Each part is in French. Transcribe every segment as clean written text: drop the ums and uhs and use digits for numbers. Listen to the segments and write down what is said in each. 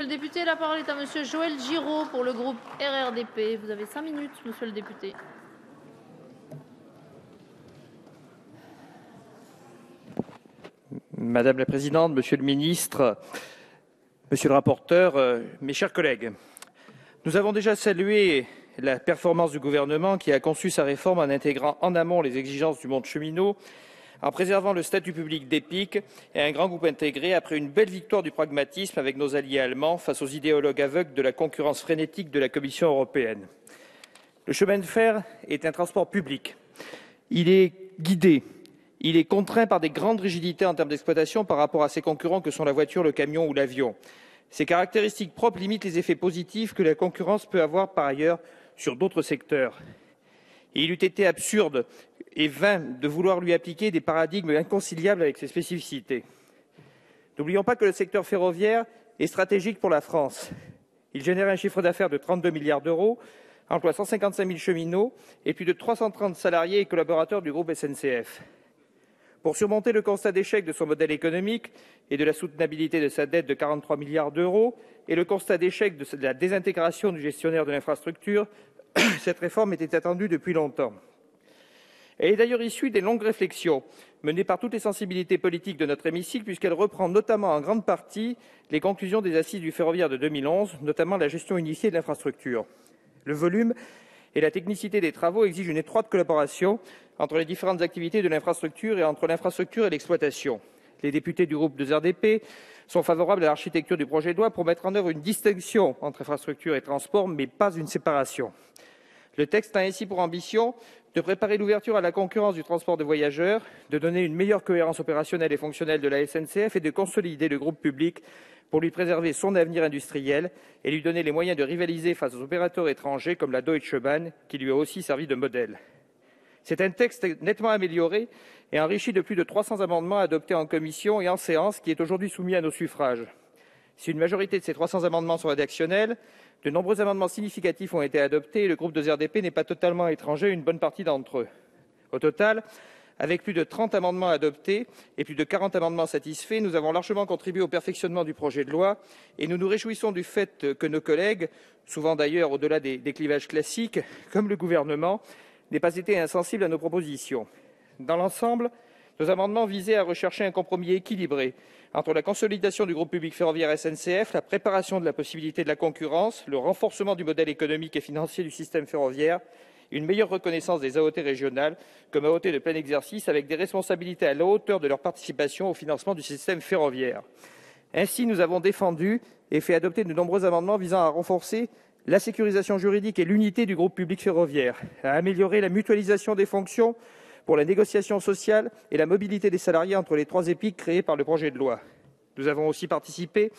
Le député, la parole est à monsieur Joël Giraud pour le groupe RRDP. Vous avez 5 minutes, monsieur le député. Madame la présidente, monsieur le ministre, monsieur le rapporteur, mes chers collègues, nous avons déjà salué la performance du gouvernement qui a conçu sa réforme en intégrant en amont les exigences du monde cheminot, en préservant le statut public d'EPIC et un grand groupe intégré après une belle victoire du pragmatisme avec nos alliés allemands face aux idéologues aveugles de la concurrence frénétique de la Commission européenne. Le chemin de fer est un transport public. Il est guidé. Il est contraint par des grandes rigidités en termes d'exploitation par rapport à ses concurrents que sont la voiture, le camion ou l'avion. Ces caractéristiques propres limitent les effets positifs que la concurrence peut avoir par ailleurs sur d'autres secteurs. Et il eût été absurde et vain de vouloir lui appliquer des paradigmes inconciliables avec ses spécificités. N'oublions pas que le secteur ferroviaire est stratégique pour la France. Il génère un chiffre d'affaires de 32 milliards d'euros, emploie 155 000 cheminots et plus de 330 salariés et collaborateurs du groupe SNCF. Pour surmonter le constat d'échec de son modèle économique et de la soutenabilité de sa dette de 43 milliards d'euros et le constat d'échec de la désintégration du gestionnaire de l'infrastructure, cette réforme était attendue depuis longtemps. Elle est d'ailleurs issue des longues réflexions menées par toutes les sensibilités politiques de notre hémicycle, puisqu'elle reprend notamment en grande partie les conclusions des assises du ferroviaire de 2011, notamment la gestion unifiée de l'infrastructure. Le volume et la technicité des travaux exigent une étroite collaboration entre les différentes activités de l'infrastructure et entre l'infrastructure et l'exploitation. Les députés du groupe des RDP sont favorables à l'architecture du projet de loi pour mettre en œuvre une distinction entre infrastructure et transport, mais pas une séparation. Le texte a ainsi pour ambition de préparer l'ouverture à la concurrence du transport de voyageurs, de donner une meilleure cohérence opérationnelle et fonctionnelle de la SNCF et de consolider le groupe public pour lui préserver son avenir industriel et lui donner les moyens de rivaliser face aux opérateurs étrangers comme la Deutsche Bahn, qui lui a aussi servi de modèle. C'est un texte nettement amélioré et enrichi de plus de 300 amendements adoptés en commission et en séance qui est aujourd'hui soumis à nos suffrages. Si une majorité de ces 300 amendements sont rédactionnels, de nombreux amendements significatifs ont été adoptés et le groupe des RDP n'est pas totalement étranger à une bonne partie d'entre eux. Au total, avec plus de 30 amendements adoptés et plus de 40 amendements satisfaits, nous avons largement contribué au perfectionnement du projet de loi et nous nous réjouissons du fait que nos collègues, souvent d'ailleurs au-delà des clivages classiques, comme le gouvernement, n'aient pas été insensibles à nos propositions. Dans l'ensemble, nos amendements visaient à rechercher un compromis équilibré entre la consolidation du groupe public ferroviaire SNCF, la préparation de la possibilité de la concurrence, le renforcement du modèle économique et financier du système ferroviaire, une meilleure reconnaissance des AOT régionales comme AOT de plein exercice avec des responsabilités à la hauteur de leur participation au financement du système ferroviaire. Ainsi, nous avons défendu et fait adopter de nombreux amendements visant à renforcer la sécurisation juridique et l'unité du groupe public ferroviaire, à améliorer la mutualisation des fonctions pour la négociation sociale et la mobilité des salariés entre les 3 EPIC créés par le projet de loi. Nous avons aussi participé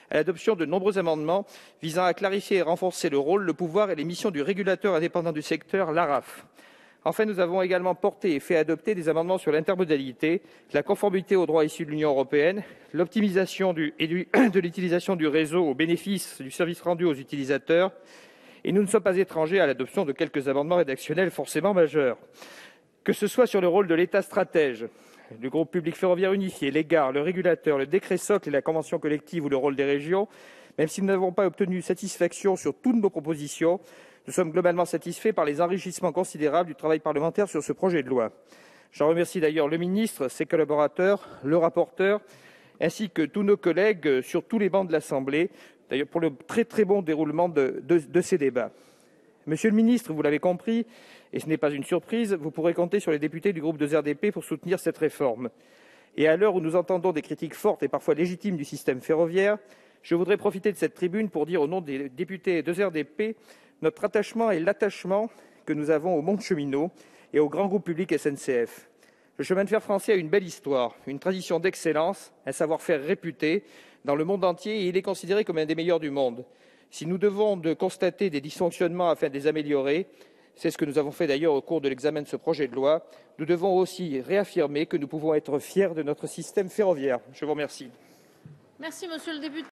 à l'adoption de nombreux amendements visant à clarifier et renforcer le rôle, le pouvoir et les missions du régulateur indépendant du secteur, l'ARAF. Enfin, nous avons également porté et fait adopter des amendements sur l'intermodalité, la conformité aux droits issus de l'Union européenne, l'optimisation de l'utilisation du réseau au bénéfice du service rendu aux utilisateurs. Et nous ne sommes pas étrangers à l'adoption de quelques amendements rédactionnels forcément majeurs. Que ce soit sur le rôle de l'État stratège, le groupe public ferroviaire unifié, les gares, le régulateur, le décret socle et la convention collective ou le rôle des régions, même si nous n'avons pas obtenu satisfaction sur toutes nos propositions, nous sommes globalement satisfaits par les enrichissements considérables du travail parlementaire sur ce projet de loi. J'en remercie d'ailleurs le ministre, ses collaborateurs, le rapporteur, ainsi que tous nos collègues sur tous les bancs de l'Assemblée, d'ailleurs pour le très bon déroulement de ces débats. Monsieur le ministre, vous l'avez compris, et ce n'est pas une surprise, vous pourrez compter sur les députés du groupe des RDP pour soutenir cette réforme. Et à l'heure où nous entendons des critiques fortes et parfois légitimes du système ferroviaire, je voudrais profiter de cette tribune pour dire au nom des députés des RDP notre attachement et l'attachement que nous avons au monde cheminot et au grand groupe public SNCF. Le chemin de fer français a une belle histoire, une tradition d'excellence, un savoir-faire réputé dans le monde entier et il est considéré comme un des meilleurs du monde. Si nous devons constater des dysfonctionnements afin de les améliorer, c'est ce que nous avons fait d'ailleurs au cours de l'examen de ce projet de loi, nous devons aussi réaffirmer que nous pouvons être fiers de notre système ferroviaire. Je vous remercie. Merci, monsieur le député.